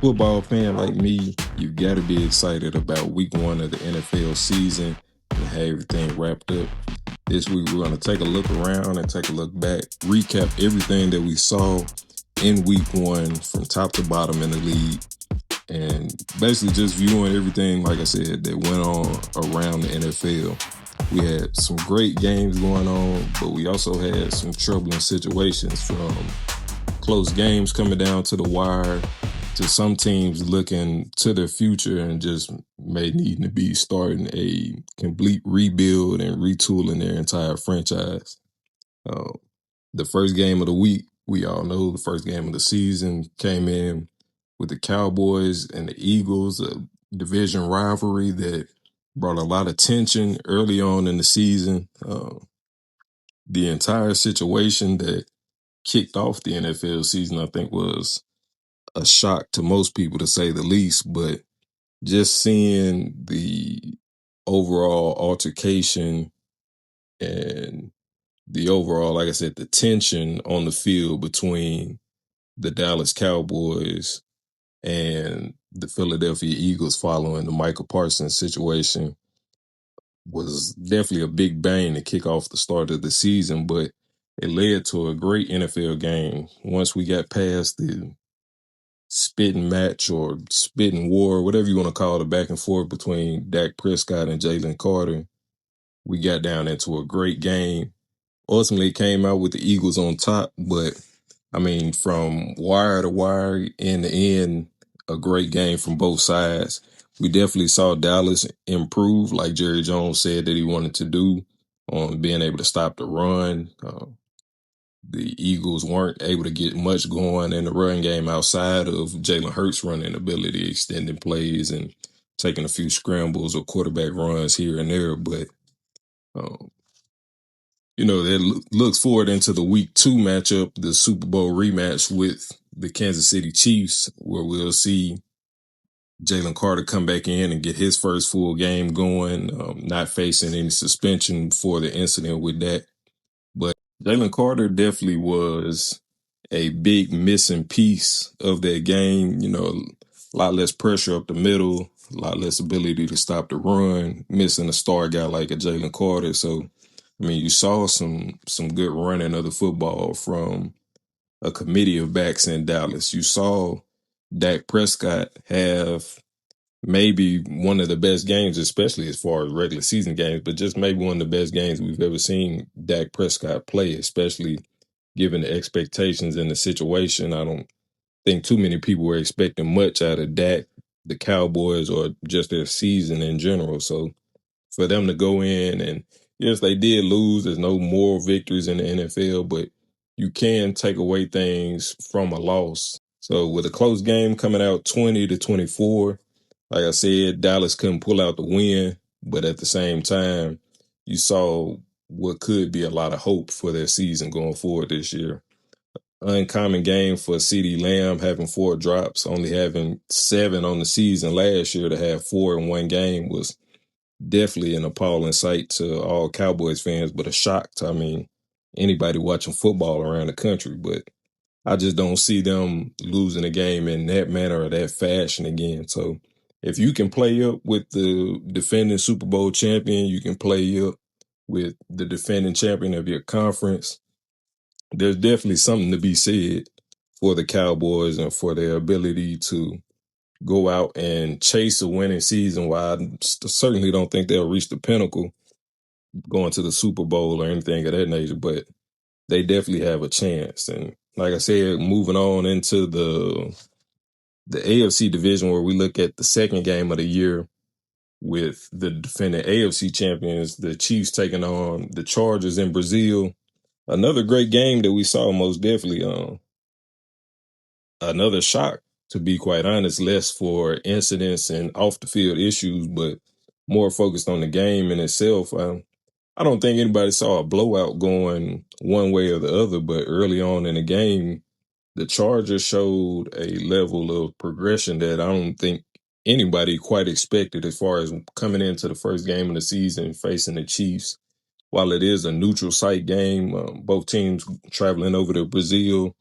Football fan like me, you got to be excited about week one of the NFL season and have everything wrapped up. This week, we're going to take a look around and take a look back, recap everything that we saw in week one from top to bottom in the league, and basically just viewing everything, like I said, that went on around the NFL. We had some great games going on, but we also had some troubling situations from close games coming down to the wire to some teams looking to their future and just may need to be starting a complete rebuild and retooling their entire franchise. Uh, the first game of the week, we all know the first game of the season came in with the Cowboys and the Eagles, a division rivalry that brought a lot of tension early on in the season. The entire situation that kicked off the NFL season, I think, was a shock to most people, to say the least. But just seeing the overall altercation and the overall, like I said, the tension on the field between the Dallas Cowboys and the Philadelphia Eagles following the Michael Parsons situation was definitely a big bang to kick off the start of the season, but it led to a great NFL game. Once we got past the spitting match or spitting war, whatever you want to call it, back and forth between Dak Prescott and Jalen Carter, we got down into a great game. Ultimately came out with the Eagles on top, but I mean, from wire to wire, end to end, a great game from both sides. We definitely saw Dallas improve, like Jerry Jones said that he wanted to do, on being able to stop the run. The Eagles weren't able to get much going in the run game outside of Jalen Hurts' running ability, extending plays and taking a few scrambles or quarterback runs here and there. But um, that looks forward into the week two matchup, the Super Bowl rematch with the Kansas City Chiefs, where we'll see Jalen Carter come back in and get his first full game going, not facing any suspension for the incident with that. But Jalen Carter definitely was a big missing piece of that game. A lot less pressure up the middle, a lot less ability to stop the run, missing a star guy like a Jalen Carter. So, I mean, you saw some good running of the football from a committee of backs in Dallas. You saw Dak Prescott have maybe one of the best games, especially as far as regular season games, but just maybe one of the best games we've ever seen Dak Prescott play, especially given the expectations and the situation. I don't think too many people were expecting much out of Dak, the Cowboys, or just their season in general. So for them to go in and yes, they did lose. There's no moral victories in the NFL, but you can take away things from a loss. So with a close game coming out 20-24, like I said, Dallas couldn't pull out the win, but at the same time, you saw what could be a lot of hope for their season going forward this year. Uncommon game for CeeDee Lamb, having 4 drops, only having 7 on the season last year. To have 4 in one game was definitely an appalling sight to all Cowboys fans, but a shock to, I mean, anybody watching football around the country. But I just don't see them losing a game in that manner or that fashion again. So if you can play up with the defending Super Bowl champion, you can play up with the defending champion of your conference, there's definitely something to be said for the Cowboys and for their ability to go out and chase a winning season. While I certainly don't think they'll reach the pinnacle going to the Super Bowl or anything of that nature, but they definitely have a chance. And like I said, moving on into the AFC division, where we look at the second game of the year with the defending AFC champions, the Chiefs taking on the Chargers in Brazil. Another great game that we saw, most definitely. Another shock, to be quite honest, less for incidents and off the field issues, but more focused on the game in itself. I don't think anybody saw a blowout going one way or the other, but early on in the game, the Chargers showed a level of progression that I don't think anybody quite expected, as far as coming into the first game of the season facing the Chiefs. While it is a neutral site game, both teams traveling over to Brazil,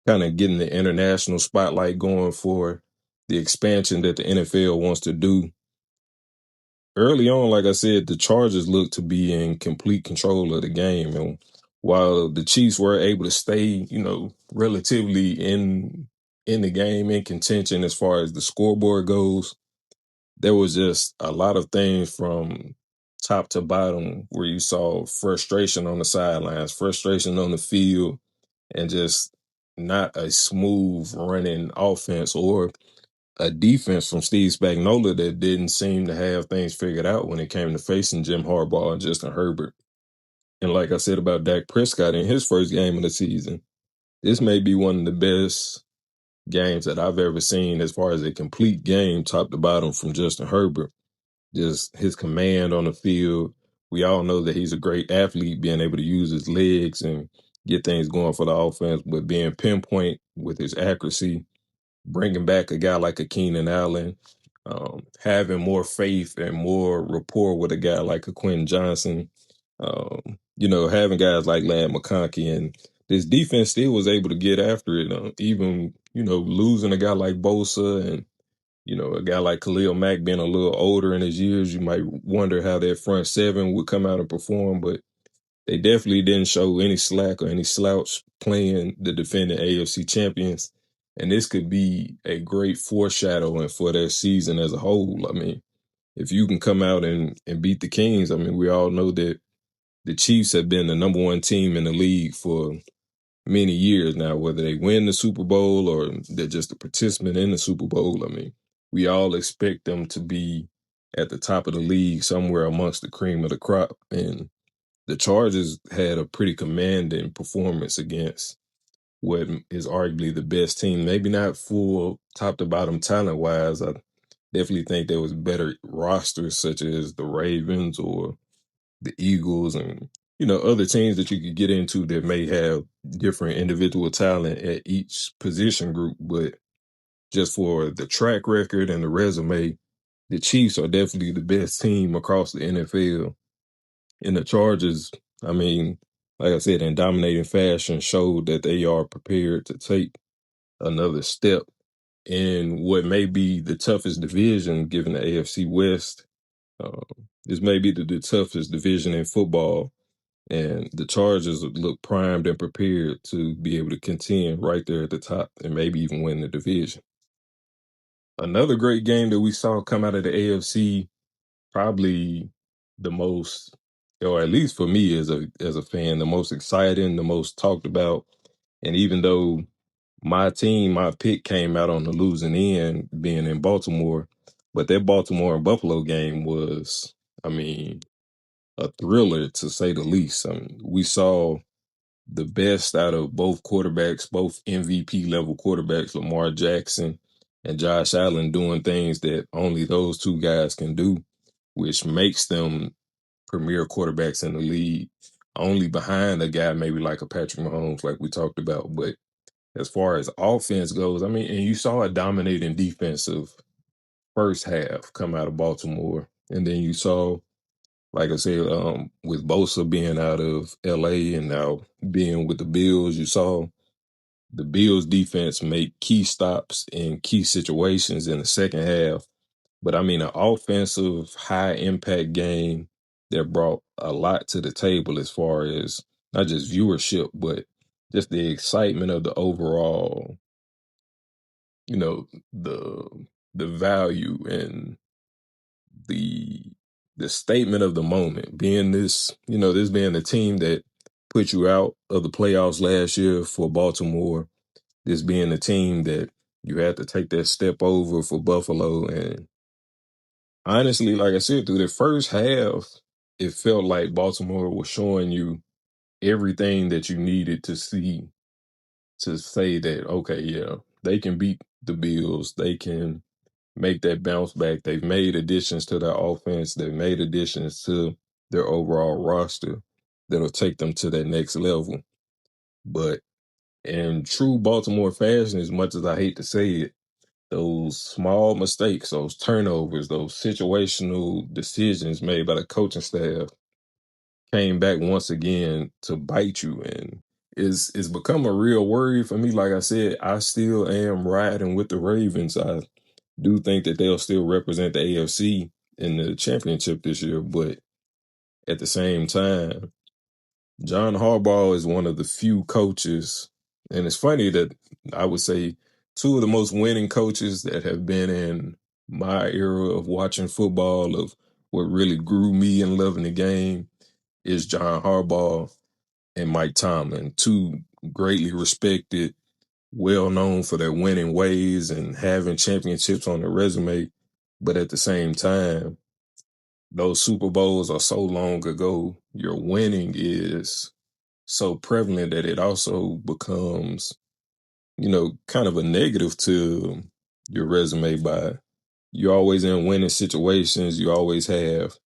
kind of getting the international spotlight going for the expansion that the NFL wants to do. Early on, like I said, the Chargers looked to be in complete control of the game. And while the Chiefs were able to stay, relatively in the game, in contention as far as the scoreboard goes, there was just a lot of things from top to bottom where you saw frustration on the sidelines, frustration on the field, and just not a smooth running offense or a defense from Steve Spagnuolo that didn't seem to have things figured out when it came to facing Jim Harbaugh and Justin Herbert. And like I said about Dak Prescott in his first game of the season, this may be one of the best games that I've ever seen as far as a complete game, top to bottom, from Justin Herbert. Just his command on the field. We all know that he's a great athlete, being able to use his legs and get things going for the offense, but being pinpoint with his accuracy, bringing back a guy like a Keenan Allen, having more faith and more rapport with a guy like a Quentin Johnson, having guys like Lad McConkey, and this defense still was able to get after it, even, losing a guy like Bosa and, a guy like Khalil Mack being a little older in his years. You might wonder how that front seven would come out and perform, but they definitely didn't show any slack or any slouch playing the defending AFC champions. And this could be a great foreshadowing for their season as a whole. I mean, if you can come out and beat the Kings, I mean, we all know that the Chiefs have been the number one team in the league for many years now, whether they win the Super Bowl or they're just a participant in the Super Bowl. I mean, we all expect them to be at the top of the league, somewhere amongst the cream of the crop. And the Chargers had a pretty commanding performance against what is arguably the best team. Maybe not full top to bottom talent wise. I definitely think there was better rosters such as the Ravens or the Eagles and other teams that you could get into that may have different individual talent at each position group. But just for the track record and the resume, the Chiefs are definitely the best team across the NFL. And the Chargers, I mean, like I said, in dominating fashion, showed that they are prepared to take another step in what may be the toughest division given the AFC West. Uh, this may be the toughest division in football, and the Chargers look primed and prepared to be able to contend right there at the top and maybe even win the division. Another great game that we saw come out of the AFC, probably the most, or at least for me as a fan, the most exciting, the most talked about. And even though my team, my pick came out on the losing end, being in Baltimore, but that Baltimore and Buffalo game was, I mean, a thriller to say the least. I mean, we saw the best out of both quarterbacks, both MVP level quarterbacks, Lamar Jackson and Josh Allen, doing things that only those two guys can do, which makes them premier quarterbacks in the league, only behind a guy maybe like a Patrick Mahomes, like we talked about. But as far as offense goes, I mean, and you saw a dominating defensive first half come out of Baltimore. And then you saw, like I said, with Bosa being out of LA and now being with the Bills, you saw the Bills defense make key stops in key situations in the second half. But I mean, an offensive, high impact game that brought a lot to the table as far as not just viewership, but just the excitement of the overall, you know, the the value and the the statement of the moment being this, this being the team that put you out of the playoffs last year for Baltimore, this being the team that you had to take that step over for Buffalo. And honestly, like I said, through the first half, it felt like Baltimore was showing you everything that you needed to see to say that, okay, yeah, they can beat the Bills. They can make that bounce back. They've made additions to their offense. They've made additions to their overall roster that'll take them to that next level. But in true Baltimore fashion, as much as I hate to say it, those small mistakes, those turnovers, those situational decisions made by the coaching staff came back once again to bite you. And it's become a real worry for me. Like I said, I still am riding with the Ravens. do think that they'll still represent the AFC in the championship this year, but at the same time, John Harbaugh is one of the few coaches, and it's funny that I would say two of the most winning coaches that have been in my era of watching football, of what really grew me in loving the game, is John Harbaugh and Mike Tomlin, two greatly respected, well known for their winning ways and having championships on their resume. But at the same time, those Super Bowls are so long ago. Your winning is so prevalent that it also becomes, kind of a negative to your resume by you're always in winning situations. You always have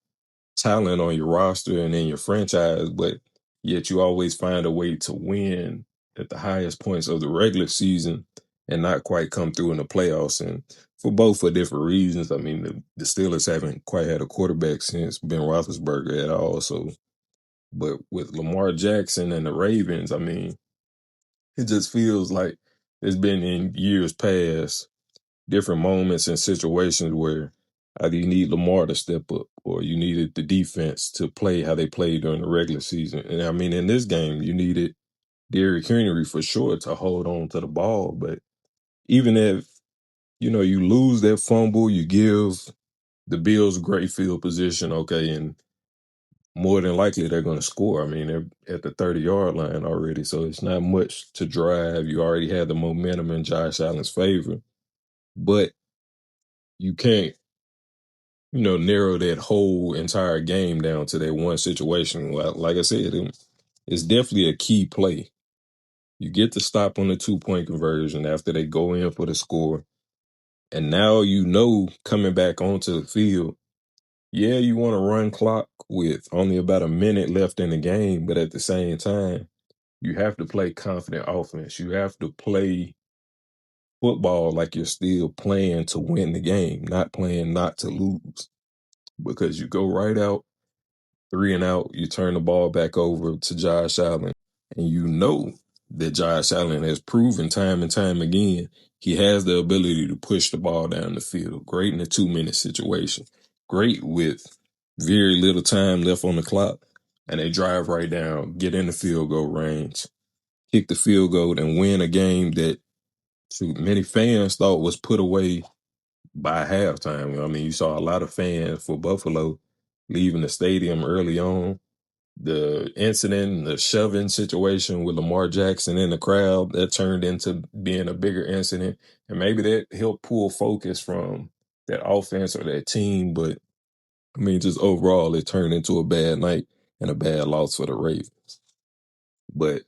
talent on your roster and in your franchise, but yet you always find a way to win at the highest points of the regular season and not quite come through in the playoffs. And for different reasons. I mean, the Steelers haven't quite had a quarterback since Ben Roethlisberger at all. So, but with Lamar Jackson and the Ravens, I mean, it just feels like it's been in years past different moments and situations where either you need Lamar to step up or you needed the defense to play how they played during the regular season. And I mean, in this game, you needed Derrick Henry for sure to hold on to the ball. But even if, you lose that fumble, you give the Bills great field position, okay, and more than likely they're going to score. I mean, they're at the 30-yard line already, so it's not much to drive. You already had the momentum in Josh Allen's favor, but you can't, narrow that whole entire game down to that one situation. Like I said, it's definitely a key play. You get to stop on the 2-point conversion after they go in for the score, and now coming back onto the field, yeah, you want to run clock with only about a minute left in the game, but at the same time, you have to play confident offense. You have to play football like you're still playing to win the game, not playing not to lose. Because you go right out, 3 and out, you turn the ball back over to Josh Allen, and you know that Josh Allen has proven time and time again he has the ability to push the ball down the field. Great in a 2-minute situation. Great with very little time left on the clock, and they drive right down, get in the field goal range, kick the field goal, and win a game that many fans thought was put away by halftime. I mean, you saw a lot of fans for Buffalo leaving the stadium early on. The incident, the shoving situation with Lamar Jackson in the crowd, that turned into being a bigger incident. And maybe that helped pull focus from that offense or that team. But I mean, just overall, it turned into a bad night and a bad loss for the Ravens. But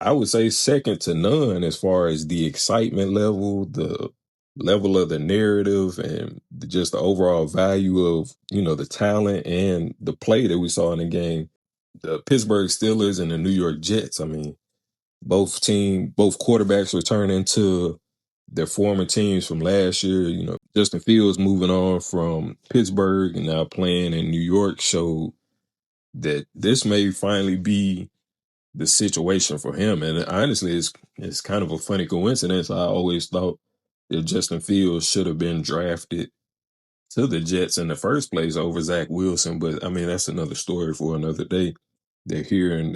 I would say second to none as far as the excitement level, the level of the narrative, and just the overall value of, the talent and the play that we saw in the game. The Pittsburgh Steelers and the New York Jets, I mean, both quarterbacks returning to their former teams from last year. Justin Fields moving on from Pittsburgh and now playing in New York showed that this may finally be the situation for him. And honestly, it's kind of a funny coincidence. I always thought that Justin Fields should have been drafted to the Jets in the first place over Zach Wilson. But I mean, that's another story for another day. They're here and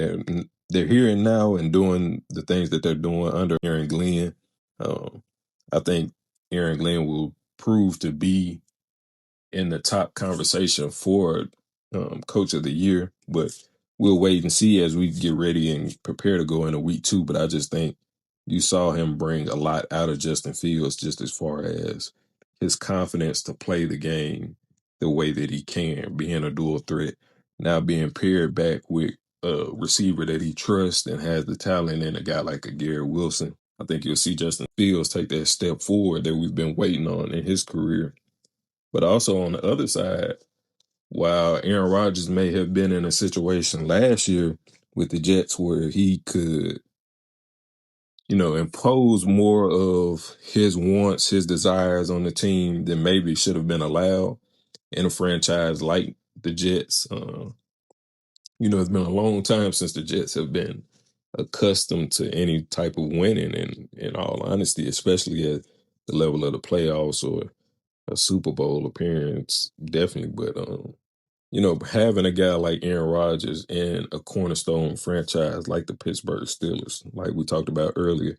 they're here and now and doing the things that they're doing under Aaron Glenn. I think Aaron Glenn will prove to be in the top conversation for Coach of the Year, but we'll wait and see as we get ready and prepare to go into week 2. But I just think you saw him bring a lot out of Justin Fields just as far as his confidence to play the game the way that he can, being a dual threat, now being paired back with a receiver that he trusts and has the talent in, a guy like a Garrett Wilson. I think you'll see Justin Fields take that step forward that we've been waiting on in his career. But also on the other side, while Aaron Rodgers may have been in a situation last year with the Jets where he could, impose more of his wants, his desires on the team than maybe should have been allowed in a franchise like the Jets. It's been a long time since the Jets have been accustomed to any type of winning, and in all honesty, especially at the level of the playoffs or a Super Bowl appearance, definitely. But having a guy like Aaron Rodgers in a cornerstone franchise like the Pittsburgh Steelers, like we talked about earlier,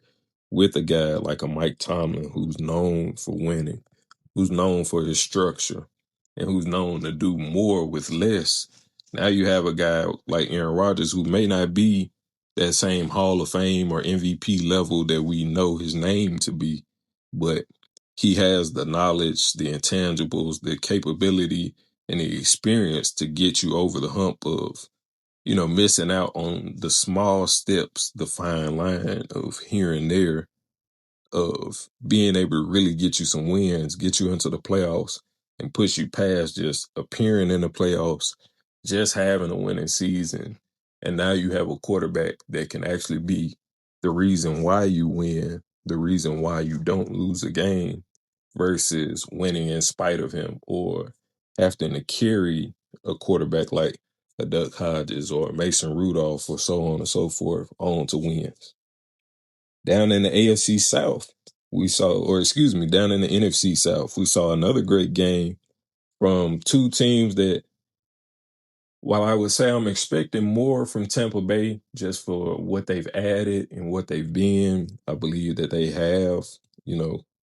with a guy like a Mike Tomlin who's known for winning, who's known for his structure, and who's known to do more with less. Now you have a guy like Aaron Rodgers who may not be that same Hall of Fame or MVP level that we know his name to be, but he has the knowledge, the intangibles, the capability, and the experience to get you over the hump of, missing out on the small steps, the fine line of here and there, of being able to really get you some wins, get you into the playoffs, and push you past just appearing in the playoffs, just having a winning season. And now you have a quarterback that can actually be the reason why you win, the reason why you don't lose a game, versus winning in spite of him or having to carry a quarterback like a Duck Hodges or Mason Rudolph or so on and so forth on to wins. Down in the AFC South, down in the NFC South, we saw another great game from two teams that, while I would say I'm expecting more from Tampa Bay just for what they've added and what they've been, I believe that they have,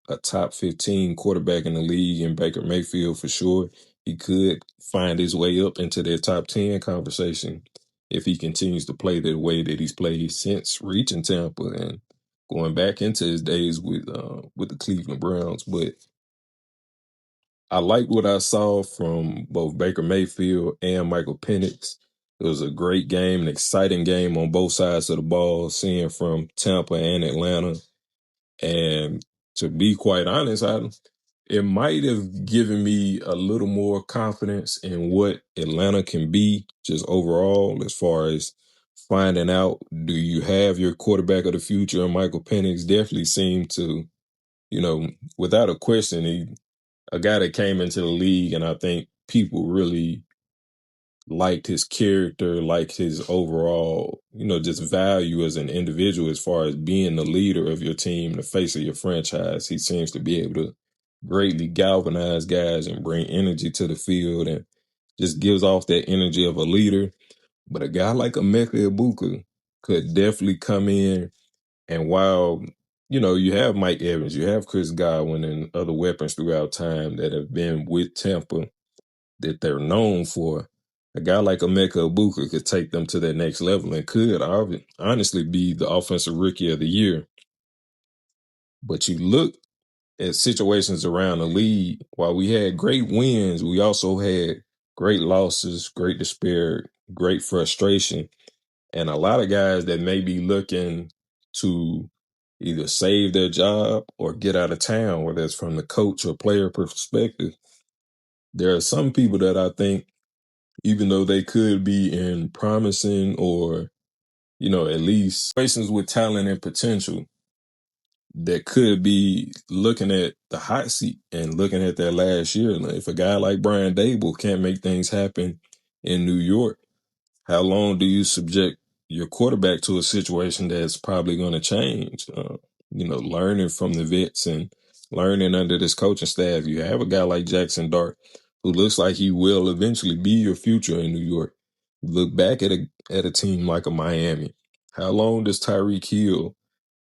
a top 15 quarterback in the league in Baker Mayfield for sure. He could find his way up into their top 10 conversation if he continues to play the way that he's played since reaching Tampa and going back into his days with the Cleveland Browns. But I liked what I saw from both Baker Mayfield and Michael Penix. It was a great game, an exciting game on both sides of the ball, seeing from Tampa and Atlanta. And to be quite honest, it might have given me a little more confidence in what Atlanta can be just overall, as far as finding out, do you have your quarterback of the future? And Michael Penix definitely seemed to, without a question, a guy that came into the league, and I think people really liked his character, liked his overall, just value as an individual as far as being the leader of your team, the face of your franchise. He seems to be able to greatly galvanize guys and bring energy to the field and just gives off that energy of a leader. But a guy like Emeka Ibuka could definitely come in, and while you have Mike Evans, you have Chris Godwin and other weapons throughout time that have been with Tampa that they're known for, a guy like Emeka Ibuka could take them to that next level and could honestly be the offensive rookie of the year. But you look at situations around the league, while we had great wins, we also had great losses, great despair, great frustration. And a lot of guys that may be looking to either save their job or get out of town, whether it's from the coach or player perspective. There are some people that I think, even though they could be in promising or, at least situations with talent and potential, that could be looking at the hot seat and looking at that last year. Like, if a guy like Brian Dable can't make things happen in New York, how long do you subject your quarterback to a situation that's probably going to change? Learning from the vets and learning under this coaching staff. You have a guy like Jackson Dart who looks like he will eventually be your future in New York. Look back at a team like a Miami. How long does Tyreek Hill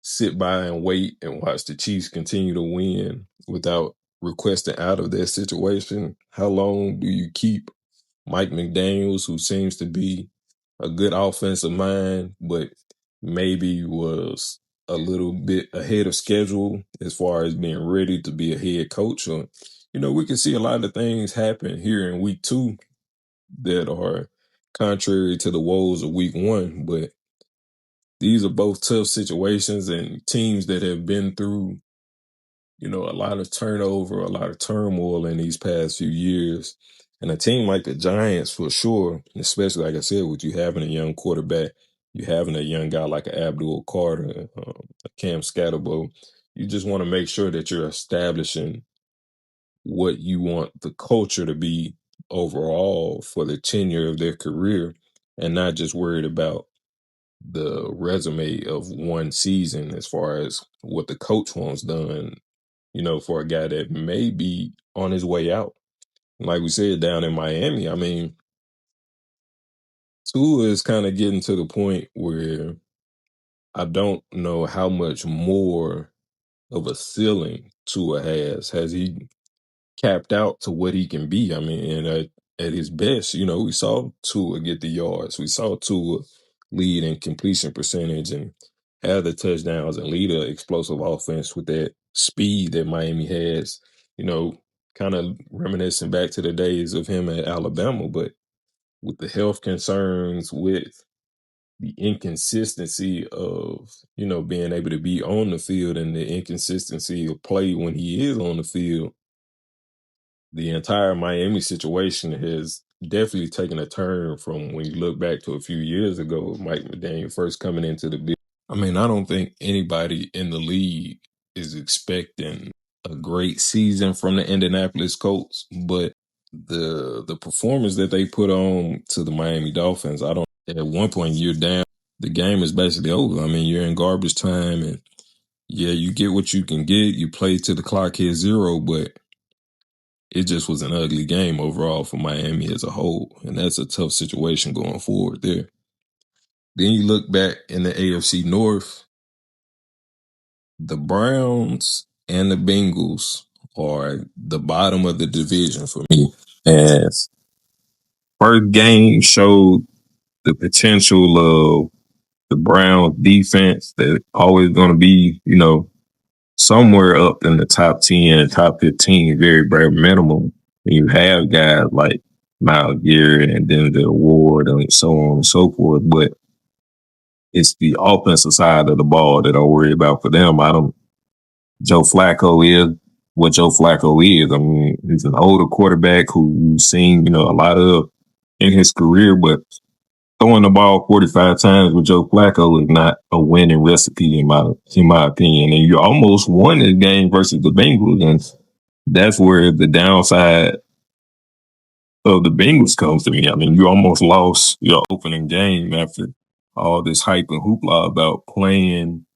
sit by and wait and watch the Chiefs continue to win without requesting out of that situation? How long do you keep Mike McDaniels, who seems to be a good offensive mind, but maybe was a little bit ahead of schedule as far as being ready to be a head coach? Or, we can see a lot of things happen here in week 2 that are contrary to the woes of week 1, but these are both tough situations and teams that have been through, a lot of turnover, a lot of turmoil in these past few years. And a team like the Giants, for sure, especially, like I said, with you having a young quarterback, you having a young guy like Abdul Carter, Cam Scatterbo, you just want to make sure that you're establishing what you want the culture to be overall for the tenure of their career, and not just worried about the resume of one season as far as what the coach wants done for a guy that may be on his way out. Like we said, down in Miami, I mean, Tua is kind of getting to the point where I don't know how much more of a ceiling Tua has. Has he capped out to what he can be? I mean, and at his best, we saw Tua get the yards. We saw Tua lead in completion percentage and have the touchdowns and lead an explosive offense with that speed that Miami has. You know, kind of reminiscing back to the days of him at Alabama, but with the health concerns, with the inconsistency of being able to be on the field and the inconsistency of play when he is on the field, the entire Miami situation has definitely taken a turn from when you look back to a few years ago, Mike McDaniel first coming into the big. I mean, I don't think anybody in the league is expecting a great season from the Indianapolis Colts, but the performance that they put on to the Miami Dolphins, I don't. At one point, you're down. The game is basically over. I mean, you're in garbage time, and yeah, you get what you can get. You play to the clock hits zero, but it just was an ugly game overall for Miami as a whole, and that's a tough situation going forward there. Then you look back in the AFC North, the Browns and the Bengals are the bottom of the division for me. As first game showed the potential of the Browns defense that always going to be, somewhere up in the top 10, top 15, very bare minimum. And you have guys like Miles Garrett and then the award and so on and so forth. But it's the offensive side of the ball that I worry about for them. Joe Flacco is what Joe Flacco is. I mean, he's an older quarterback who's seen, a lot of in his career, but throwing the ball 45 times with Joe Flacco is not a winning recipe in my opinion. And you almost won this game versus the Bengals, and that's where the downside of the Bengals comes to me. I mean, you almost lost your opening game after all this hype and hoopla about playing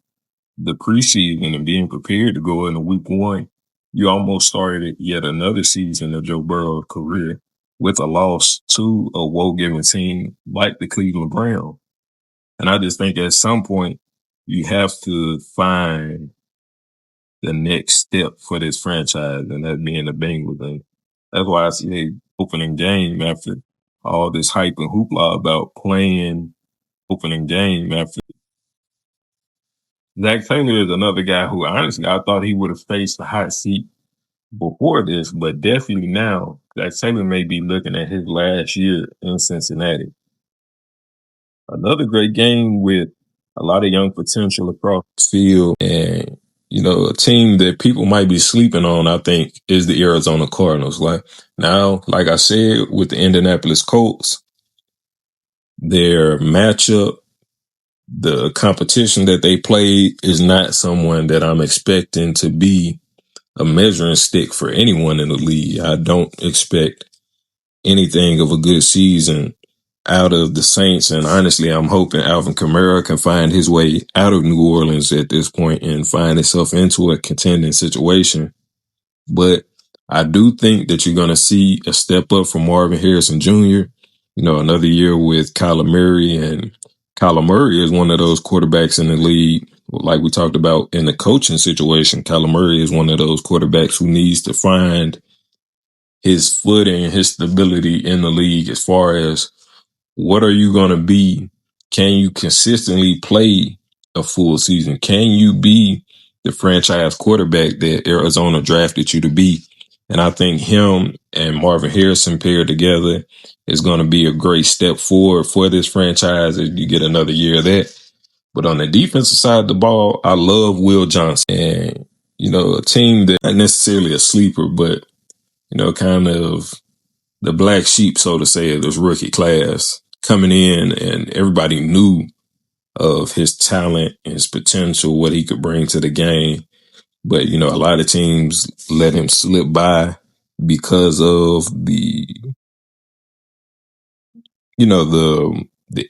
the preseason and being prepared to go into week one. You almost started yet another season of Joe Burrow's career with a loss to a woe-given team like the Cleveland Browns. And I just think at some point you have to find the next step for this franchise, and that being the Bengals. And that's why I see the opening game after all this hype and hoopla about playing opening game after. Zach Taylor is another guy who honestly I thought he would have faced the hot seat before this, but definitely now Zach Taylor may be looking at his last year in Cincinnati. Another great game with a lot of young potential across the field. And, a team that people might be sleeping on, I think, is the Arizona Cardinals. Like I said, with the Indianapolis Colts, their matchup, the competition that they played is not someone that I'm expecting to be a measuring stick for anyone in the league. I don't expect anything of a good season out of the Saints. And honestly, I'm hoping Alvin Kamara can find his way out of New Orleans at this point and find himself into a contending situation. But I do think that you're going to see a step up from Marvin Harrison Jr., another year with Kyler Murray. And Kyler Murray is one of those quarterbacks in the league, like we talked about in the coaching situation. Kyler Murray is one of those quarterbacks who needs to find his footing, his stability in the league as far as what are you going to be? Can you consistently play a full season? Can you be the franchise quarterback that Arizona drafted you to be? And I think him and Marvin Harrison paired together is going to be a great step forward for this franchise if you get another year of that. But on the defensive side of the ball, I love Will Johnson. And, a team that not necessarily a sleeper, but, kind of the black sheep, so to say, of this rookie class coming in, and everybody knew of his talent, his potential, what he could bring to the game. But, a lot of teams let him slip by because of the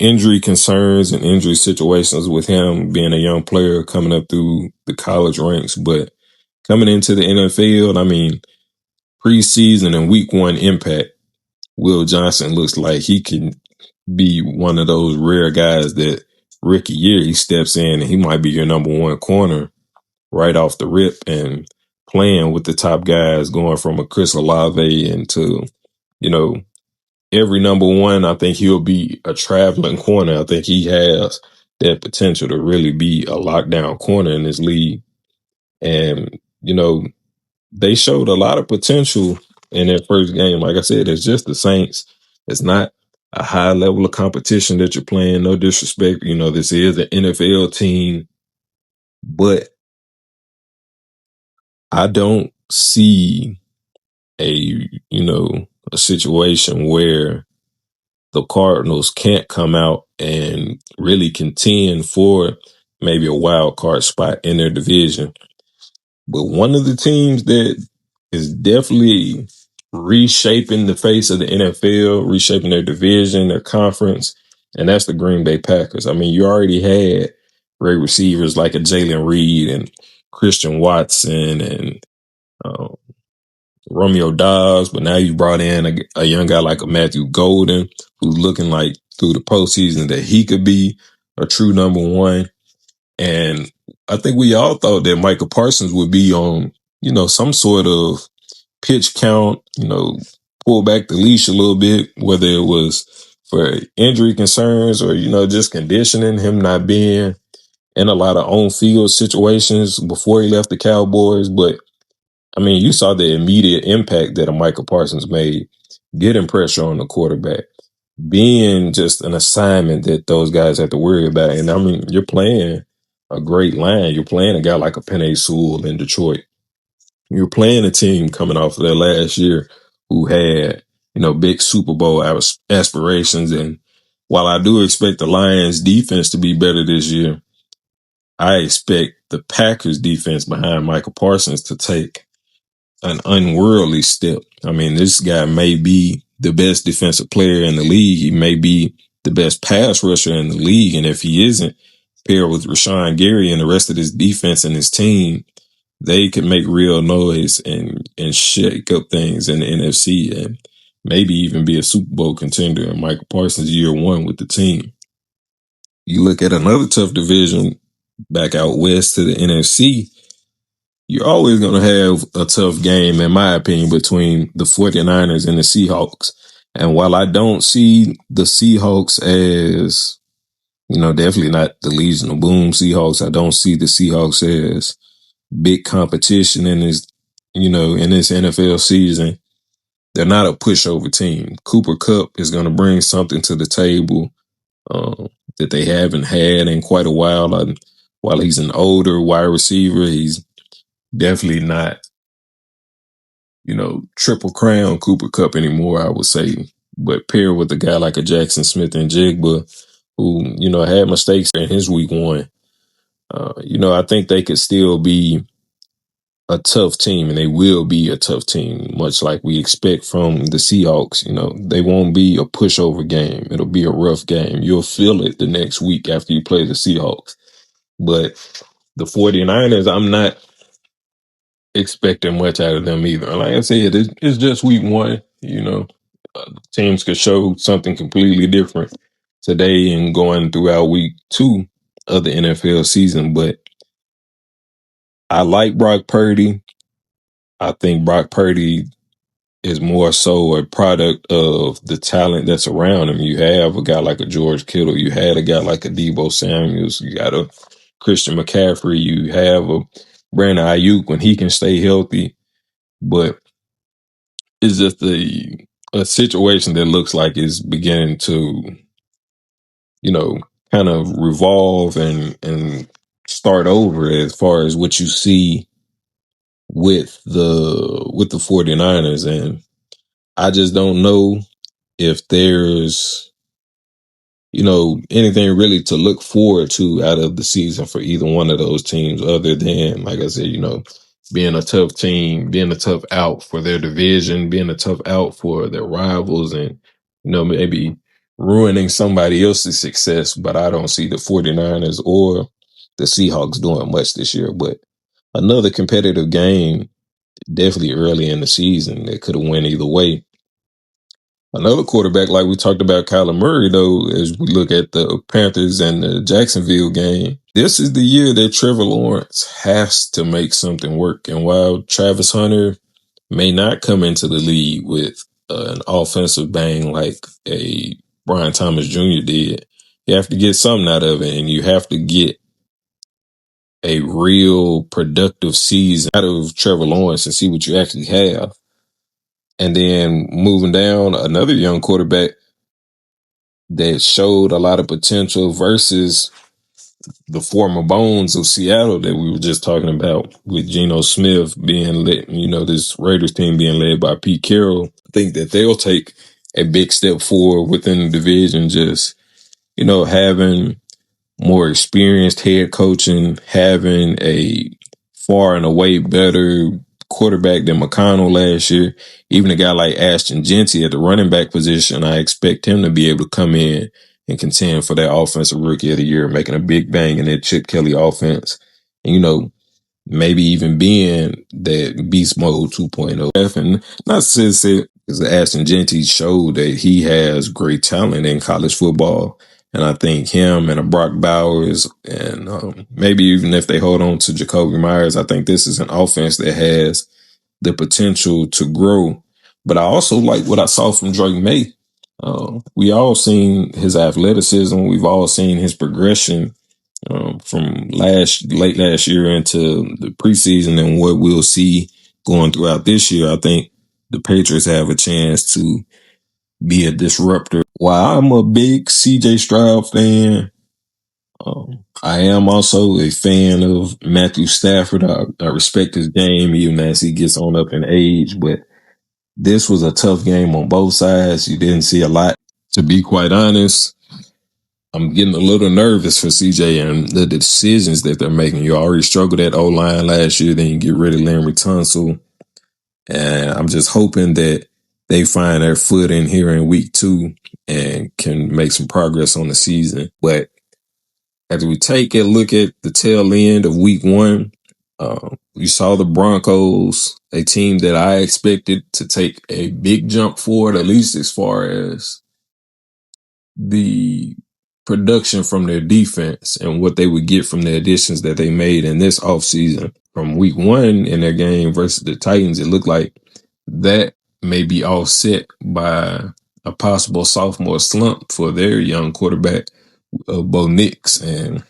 injury concerns and injury situations with him being a young player coming up through the college ranks. But coming into the NFL, I mean, preseason and week one impact, Will Johnson looks like he can be one of those rare guys that rookie year he steps in and he might be your number one corner right off the rip and playing with the top guys, going from a Chris Olave into, you know, every number one. I think he'll be a traveling corner. I think he has that potential to really be a lockdown corner in this league. And, they showed a lot of potential in their first game. Like I said, it's just the Saints. It's not a high level of competition that you're playing. No disrespect. This is an NFL team, but I don't see a situation where the Cardinals can't come out and really contend for maybe a wild card spot in their division. But one of the teams that is definitely reshaping the face of the NFL, reshaping their division, their conference, and that's the Green Bay Packers. I mean, you already had great receivers like a Jalen Reed and Christian Watson and uh, Romeo Dobbs, but now you brought in a young guy like a Matthew Golden, who's looking like through the postseason that he could be a true number one. And I think we all thought that Micah Parsons would be on, some sort of pitch count, pull back the leash a little bit, whether it was for injury concerns or, just conditioning, him not being in a lot of on field situations before he left the Cowboys. But I mean, you saw the immediate impact that a Micah Parsons made, getting pressure on the quarterback, being just an assignment that those guys have to worry about. And I mean, you're playing a great line. You're playing a guy like a Penei Sewell in Detroit. You're playing a team coming off of their last year who had, big Super Bowl aspirations. And while I do expect the Lions defense to be better this year, I expect the Packers defense behind Michael Parsons to take an unworldly step. I mean, this guy may be the best defensive player in the league. He may be the best pass rusher in the league. And if he isn't, paired with Rashawn Gary and the rest of his defense and his team, they can make real noise and shake up things in the NFC and maybe even be a Super Bowl contender in Michael Parsons year one with the team. You look at another tough division back out west to the NFC, you're always going to have a tough game, in my opinion, between the 49ers and the Seahawks. And while I don't see the Seahawks as, definitely not the Legion of Boom Seahawks, I don't see the Seahawks as big competition in this, in this NFL season. They're not a pushover team. Cooper Kupp is going to bring something to the table that they haven't had in quite a while. While he's an older wide receiver, he's definitely not, triple crown Cooper Kupp anymore, I would say. But paired with a guy like a Jackson Smith and Jigba, who, had mistakes in his week one, I think they could still be a tough team, and they will be a tough team, much like we expect from the Seahawks. They won't be a pushover game. It'll be a rough game. You'll feel it the next week after you play the Seahawks. But the 49ers, I'm not expecting much out of them either. Like I said, it's just week one. Teams could show something completely different today and going throughout week two of the NFL season. But I like Brock Purdy. I think Brock Purdy is more so a product of the talent that's around him. You have a guy like a George Kittle. You had a guy like a Deebo Samuels. You got a Christian McCaffrey. You have a Brandon Ayuk when he can stay healthy. But it's just a situation that looks like it's beginning to, kind of revolve and start over as far as what you see with the 49ers. And I just don't know if there's, anything really to look forward to out of the season for either one of those teams other than, like I said, being a tough team, being a tough out for their division, being a tough out for their rivals and, maybe ruining somebody else's success. But I don't see the 49ers or the Seahawks doing much this year. But another competitive game, definitely early in the season that could have went either way. Another quarterback, like we talked about Kyler Murray, though, as we look at the Panthers and the Jacksonville game, this is the year that Trevor Lawrence has to make something work. And while Travis Hunter may not come into the league with an offensive bang like a Brian Thomas Jr. did, you have to get something out of it, and you have to get a real productive season out of Trevor Lawrence and see what you actually have. And then moving down, another young quarterback that showed a lot of potential versus the former bones of Seattle that we were just talking about with Geno Smith being led, this Raiders team being led by Pete Carroll. I think that they'll take a big step forward within the division, just, having more experienced head coaching, having a far and away better quarterback than McConnell last year. Even a guy like Ashton Jeanty at the running back position, I expect him to be able to come in and contend for that offensive rookie of the year, making a big bang in that Chip Kelly offense. And, maybe even being that beast mode 2.0. And not to say because Ashton Jeanty showed that he has great talent in college football. And I think him and a Brock Bowers and maybe even if they hold on to Jacoby Myers, I think this is an offense that has the potential to grow. But I also like what I saw from Drake May. We all seen his athleticism. We've all seen his progression from late last year into the preseason and what we'll see going throughout this year. I think the Patriots have a chance to be a disruptor. While I'm a big CJ Stroud fan, I am also a fan of Matthew Stafford. I respect his game even as he gets on up in age, but this was a tough game on both sides. You didn't see a lot. To be quite honest, I'm getting a little nervous for CJ and the decisions that they're making. You already struggled at O-line last year, then you get rid of Larry Tunsil. And I'm just hoping that they find their foot in here in week 2 and can make some progress on the season. But as we take a look at the tail end of week 1, we saw the Broncos, a team that I expected to take a big jump forward, at least as far as the production from their defense and what they would get from the additions that they made in this offseason. From week 1 in their game versus the Titans, it looked like that may be offset by a possible sophomore slump for their young quarterback, Bo Nix. And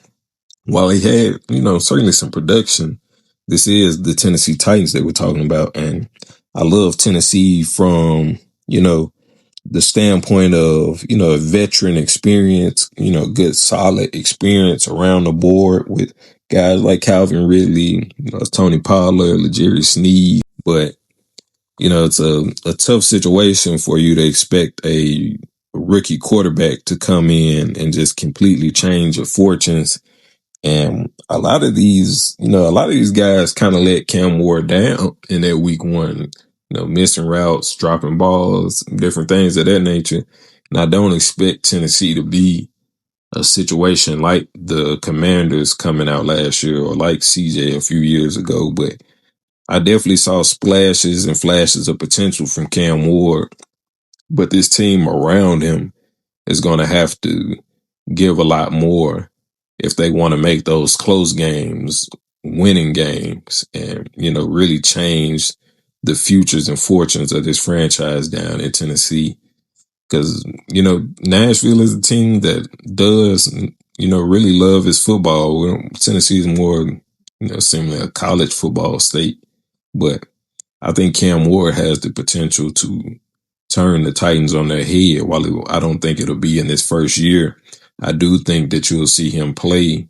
while he had, certainly some production, this is the Tennessee Titans that we're talking about. And I love Tennessee from, the standpoint of, veteran experience, good solid experience around the board with guys like Calvin Ridley, Tony Pollard, L'Jarius Sneed. But, it's a tough situation for you to expect a rookie quarterback to come in and just completely change your fortunes. And a lot of these guys kind of let Cam Ward down in that week 1, missing routes, dropping balls, different things of that nature. And I don't expect Tennessee to be a situation like the Commanders coming out last year or like CJ a few years ago. But I definitely saw splashes and flashes of potential from Cam Ward. But this team around him is going to have to give a lot more if they want to make those close games, winning games, and, really change the futures and fortunes of this franchise down in Tennessee. Because, Nashville is a team that does, really love its football. Tennessee is more, seemingly a college football state. But I think Cam Ward has the potential to turn the Titans on their head. While I don't think it'll be in this first year, I do think that you'll see him play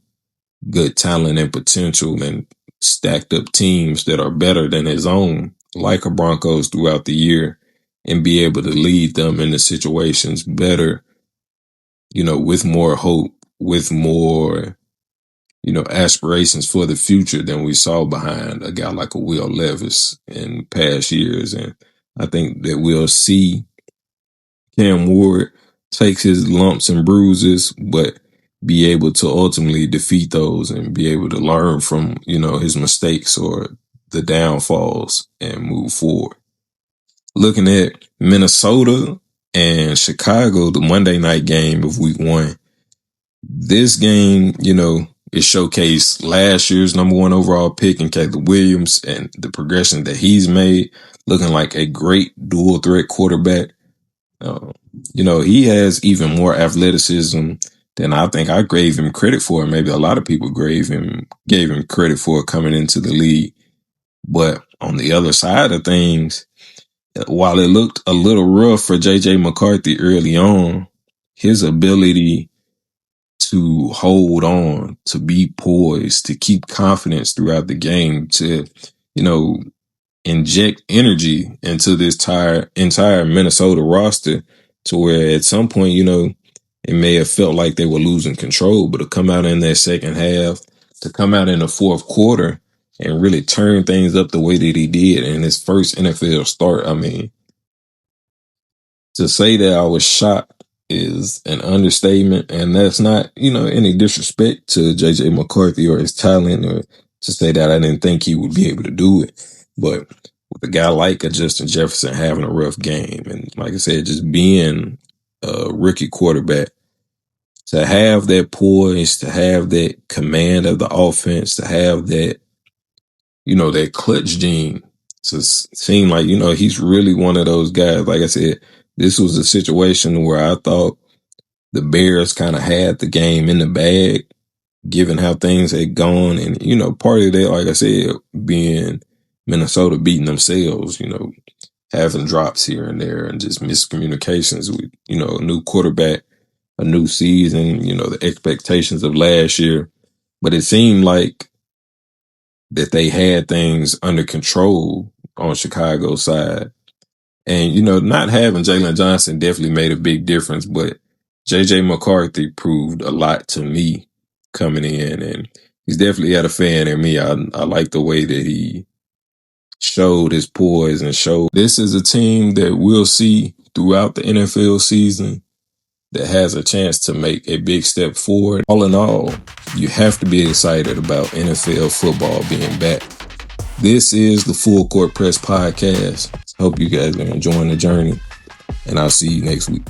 good talent and potential and stacked up teams that are better than his own, like a Broncos throughout the year, and be able to lead them into situations better, with more hope, with more, aspirations for the future than we saw behind a guy like a Will Levis in past years. And I think that we'll see Cam Ward takes his lumps and bruises, but be able to ultimately defeat those and be able to learn from, his mistakes or the downfalls and move forward. Looking at Minnesota and Chicago, the Monday night game of week 1, this game, it showcased last year's #1 overall pick in Caleb Williams and the progression that he's made, looking like a great dual threat quarterback. He has even more athleticism than I think I gave him credit for. Maybe a lot of people gave him credit for coming into the league. But on the other side of things, while it looked a little rough for JJ McCarthy early on, his ability to hold on, to be poised, to keep confidence throughout the game, to, inject energy into this entire Minnesota roster to where at some point, it may have felt like they were losing control, but to come out in that second half, to come out in the fourth quarter and really turn things up the way that he did in his first NFL start. I mean, to say that I was shocked is an understatement, and that's not, any disrespect to JJ McCarthy or his talent, or to say that I didn't think he would be able to do it. But with a guy like a Justin Jefferson having a rough game, and like I said, just being a rookie quarterback, to have that poise, to have that command of the offense, to have that, that clutch gene, to seem like, he's really one of those guys. Like I said, this was a situation where I thought the Bears kind of had the game in the bag, given how things had gone. And, part of that, like I said, being Minnesota beating themselves, having drops here and there and just miscommunications with, a new quarterback, a new season, the expectations of last year. But it seemed like that they had things under control on Chicago's side. And, not having Jalen Johnson definitely made a big difference, but JJ McCarthy proved a lot to me coming in, and he's definitely had a fan in me. I like the way that he showed his poise and showed this is a team that we'll see throughout the NFL season that has a chance to make a big step forward. All in all, you have to be excited about NFL football being back. This is the Full Court Press Podcast. Hope you guys are enjoying the journey, and I'll see you next week.